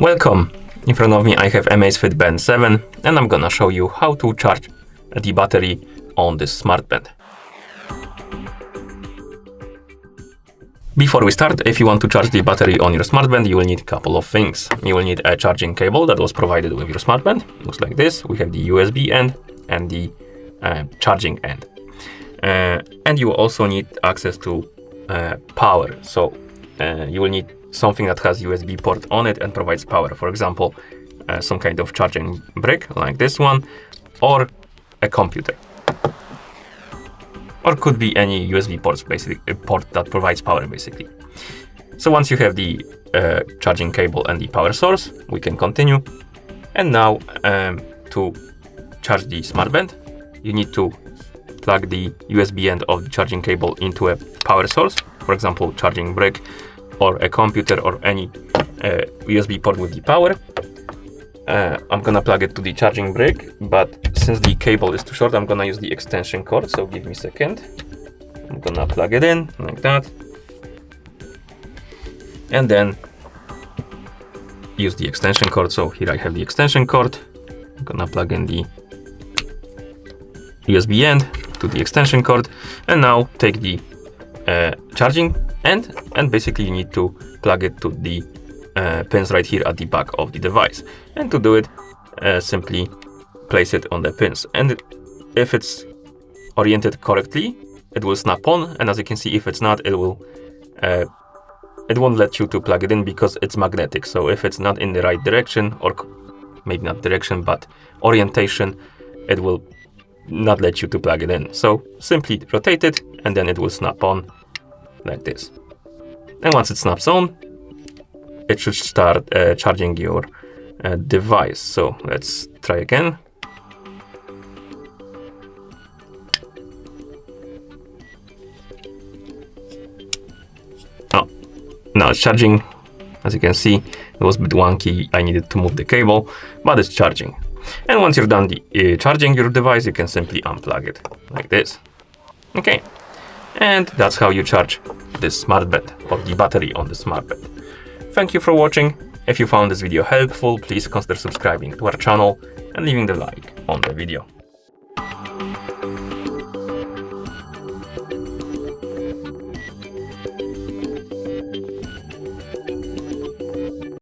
Welcome! In front of me I have AMAZFIT Band 7 and I'm gonna show you how to charge the battery on this smart band. Before we start, if you want to charge the battery on your smart band, you will need a couple of things. You will need a charging cable that was provided with your smart band. Looks like this. We have the USB end and the charging end. And you will also need access to power. So you will need something that has USB port on it and provides power. For example, some kind of charging brick like this one, or a computer. Or could be any USB ports, basically a port that provides power, basically. So once you have the charging cable and the power source, we can continue. And now to charge the smart band, you need to plug the USB end of the charging cable into a power source, for example, charging brick or a computer or any USB port with the power. I'm gonna plug it to the charging brick, but since the cable is too short, I'm gonna use the extension cord, so give me a second. I'm gonna plug it in like that. And then use the extension cord. So here I have the extension cord. I'm gonna plug in the USB end to the extension cord. And now take the charging end, and basically you need to plug it to the pins right here at the back of the device. And to do it, simply place it on the pins. And if it's oriented correctly, it will snap on. And as you can see, if it's not, it won't let you to plug it in because it's magnetic. So if it's not in the right direction, or maybe not direction, but orientation, it will not let you to plug it in. So simply rotate it and then it will snap on like this. And once it snaps on, it should start charging your device. So let's try again. Oh, now it's charging. As you can see, it was a bit wonky. I needed to move the cable, but it's charging. And once you're done charging your device, you can simply unplug it like this. Okay, and that's how you charge this smart band, or the battery on the smart band. Thank you for watching. If you found this video helpful, please consider subscribing to our channel and leaving the like on the video.